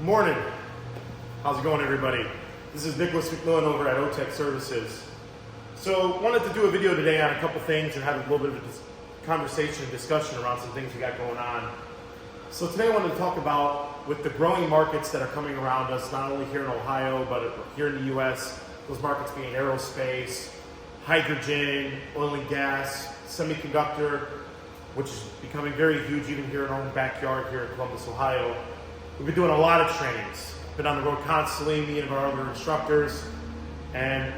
Good morning. How's it going, everybody? This is Nicholas McMillan over at OTech Services. So, wanted to do a video today on a couple things and have a little bit of a conversation and discussion around some things we got going on. So today I wanted to talk about, with the growing markets that are coming around us, not only here in Ohio, but here in the US, those markets being aerospace, hydrogen, oil and gas, semiconductor, which is becoming very huge even here in our own backyard here in Columbus, Ohio. We've been doing a lot of trainings. Been on the road constantly, me and our other instructors, and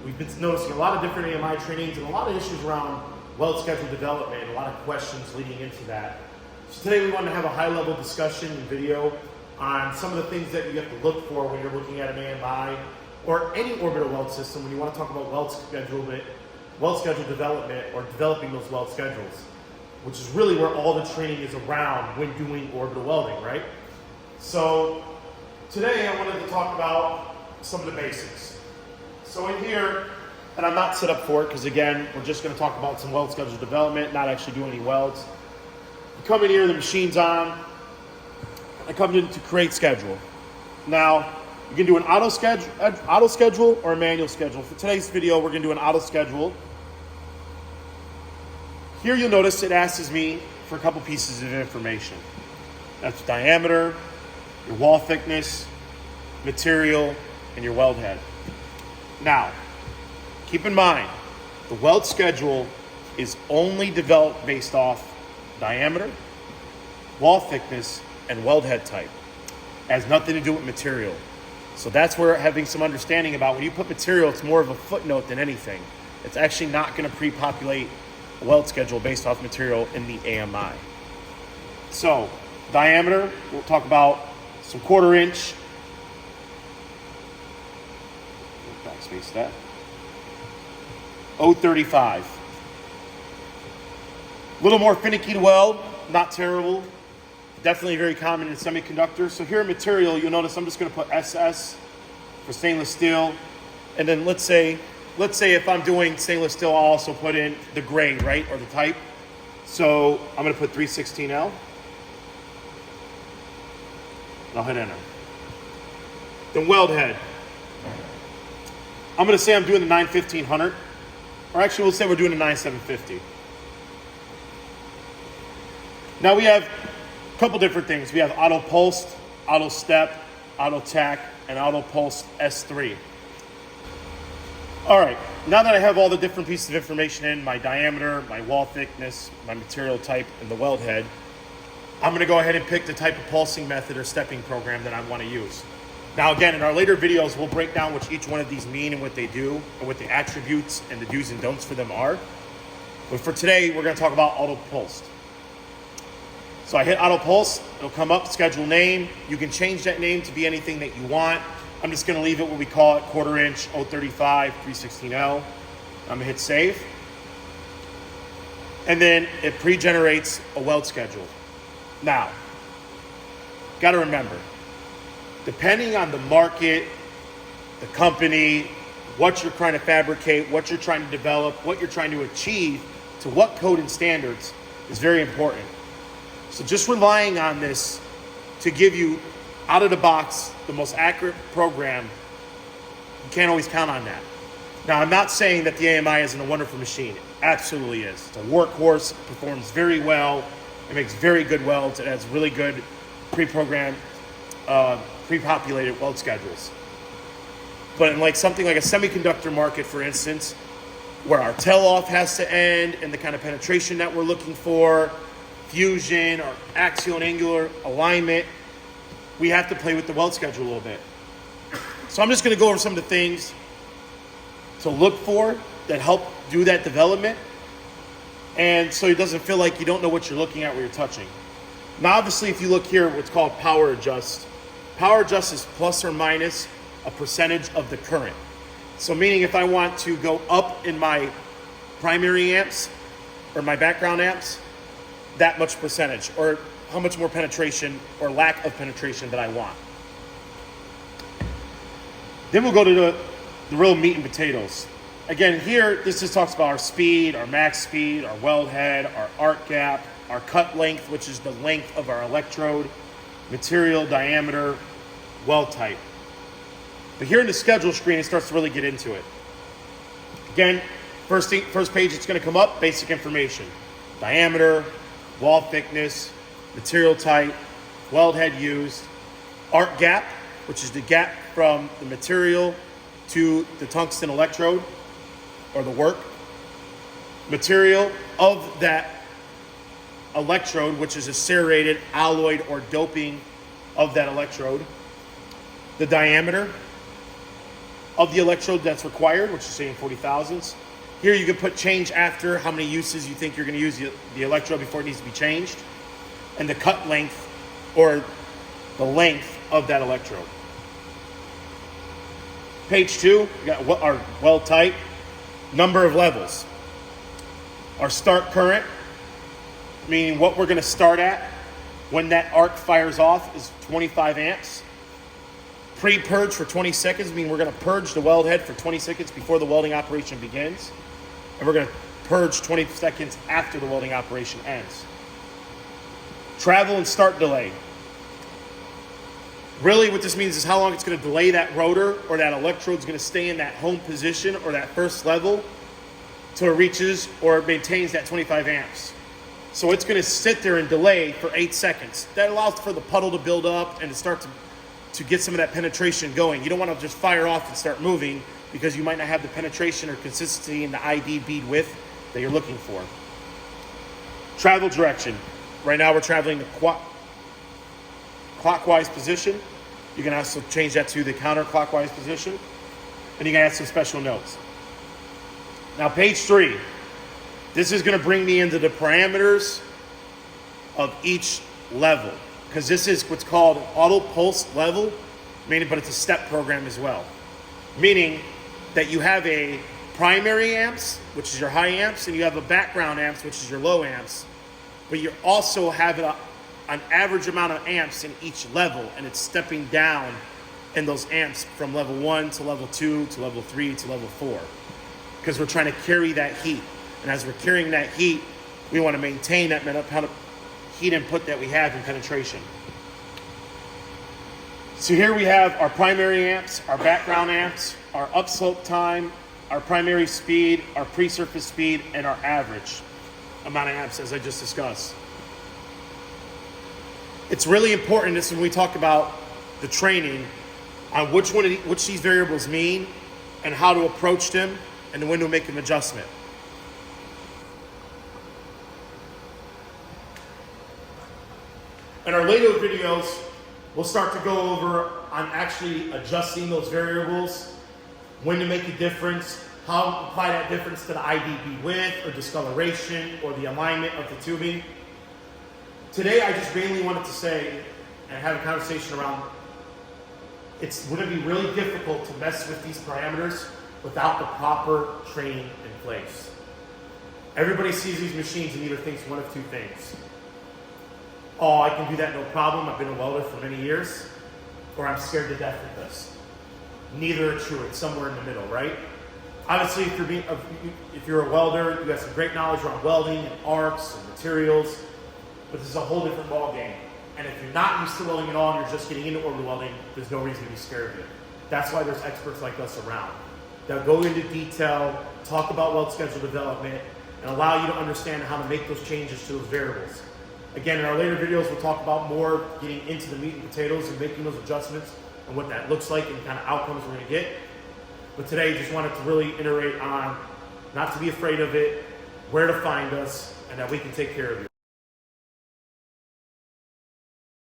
we've been noticing a lot of different AMI trainings and a lot of issues around weld schedule development, and a lot of questions leading into that. So today we want to have a high-level discussion and video on some of the things that you have to look for when you're looking at an AMI or any orbital weld system when you want to talk about weld schedule development or developing those weld schedules, which is really where all the training is around when doing orbital welding, right? So today I wanted to talk about some of the basics. So in here, and I'm not set up for it because again, we're just going to talk about some weld schedule development, not actually do any welds. You come in here, the machine's on. I come in to create schedule. Now, you can do an auto schedule or a manual schedule. For today's video, we're going to do an auto schedule. Here you'll notice it asks me for a couple pieces of information. That's diameter, your wall thickness, material, and your weld head. Now, keep in mind, the weld schedule is only developed based off diameter, wall thickness, and weld head type. It has nothing to do with material. So that's where having some understanding about when you put material, it's more of a footnote than anything. It's actually not going to pre-populate a weld schedule based off material in the AMI. So, diameter, we'll talk about some 1/4 inch. Backspace that. 0.35. A little more finicky to weld, not terrible. Definitely very common in semiconductors. So here in material, you'll notice I'm just going to put SS for stainless steel. And then let's say if I'm doing stainless steel, I'll also put in the grade, right, or the type. So I'm going to put 316L. And I'll hit enter. Then weld head. I'm going to say I'm doing the 91500. Or actually, we'll say we're doing the 9750. Now we have a couple different things. We have auto pulsed, auto step, auto tack, and auto pulsed S3. All right, now that I have all the different pieces of information in, my diameter, my wall thickness, my material type, and the weld head, I'm going to go ahead and pick the type of pulsing method or stepping program that I want to use. Now again, in our later videos, we'll break down what each one of these mean and what they do, and what the attributes and the do's and don'ts for them are. But for today, we're going to talk about auto pulsed. So I hit auto pulse, it'll come up, schedule name. You can change that name to be anything that you want. I'm just going to leave it what we call it, 1/4 inch, 0.35, 316L. I'm going to hit save. And then it pre-generates a weld schedule. Now, got to remember, depending on the market, the company, what you're trying to fabricate, what you're trying to develop, what you're trying to achieve, to what code and standards is very important. So just relying on this to give you, out of the box, the most accurate program, you can't always count on that. Now, I'm not saying that the AMI isn't a wonderful machine. It absolutely is. It's a workhorse, it performs very well, it makes very good welds, it has really good pre-programmed, pre-populated weld schedules. But in like something like a semiconductor market, for instance, where our tell-off has to end and the kind of penetration that we're looking for, fusion or axial and angular alignment, we have to play with the weld schedule a little bit. So I'm just going to go over some of the things to look for that help do that development, and so it doesn't feel like you don't know what you're looking at where you're touching. Now obviously if you look here, what's called power adjust. Power adjust is plus or minus a percentage of the current. So meaning if I want to go up in my primary amps or my background amps, that much percentage, or how much more penetration or lack of penetration that I want. Then we'll go to the real meat and potatoes. Again, here, this just talks about our speed, our max speed, our weld head, our arc gap, our cut length, which is the length of our electrode, material, diameter, weld type. But here in the schedule screen, it starts to really get into it. Again, first page it's going to come up, basic information. Diameter, wall thickness, material type, weld head used, arc gap, which is the gap from the material to the tungsten electrode or the work. Material of that electrode, which is a serrated, alloyed, or doping of that electrode. The diameter of the electrode that's required, which is saying 40 thousandths. Here you can put change after how many uses you think you're going to use the electrode before it needs to be changed. And the cut length or the length of that electrode. Page 2, we got our weld type, number of levels. Our start current, meaning what we're going to start at when that arc fires off, is 25 amps. Pre-purge for 20 seconds, meaning we're going to purge the weld head for 20 seconds before the welding operation begins. And we're going to purge 20 seconds after the welding operation ends. Travel and start delay. Really what this means is how long it's going to delay that rotor or that electrode is going to stay in that home position or that first level till it reaches or maintains that 25 amps. So it's going to sit there and delay for 8 seconds. That allows for the puddle to build up and to start to get some of that penetration going. You don't want to just fire off and start moving because you might not have the penetration or consistency in the ID bead width that you're looking for. Travel direction. Right now we're traveling the clockwise position. You can also change that to the counterclockwise position. And you can add some special notes. Now page 3. This is going to bring me into the parameters of each level, because this is what's called an auto pulse level, but it's a step program as well. Meaning that you have a primary amps, which is your high amps, and you have a background amps, which is your low amps. But you also have an average amount of amps in each level, and it's stepping down in those amps from level 1 to level 2 to level 3 to level 4. Because we're trying to carry that heat. And as we're carrying that heat, we want to maintain that amount of heat input that we have in penetration. So here we have our primary amps, our background amps, our upslope time, our primary speed, our pre-surface speed, and our average amount of amps, as I just discussed. It's really important, this when we talk about the training, on which these variables mean and how to approach them and when to make an adjustment. In our later videos, we'll start to go over on actually adjusting those variables, when to make a difference, how to apply that difference to the IDB width or discoloration or the alignment of the tubing. Today, I just mainly wanted to say and have a conversation around it's going to be really difficult to mess with these parameters without the proper training in place. Everybody sees these machines and either thinks one of two things. Oh, I can do that no problem. I've been a welder for many years. Or I'm scared to death of this. Neither are true. It's somewhere in the middle, right? Obviously, if you're a welder, you have some great knowledge around welding and arcs and materials, but this is a whole different ballgame. And if you're not used to welding at all and you're just getting into orbital welding, there's no reason to be scared of it. That's why there's experts like us around that go into detail, talk about weld schedule development, and allow you to understand how to make those changes to those variables. Again, in our later videos, we'll talk about more getting into the meat and potatoes and making those adjustments and what that looks like and the kind of outcomes we're going to get. But today, just wanted to really iterate on not to be afraid of it, where to find us, and that we can take care of you.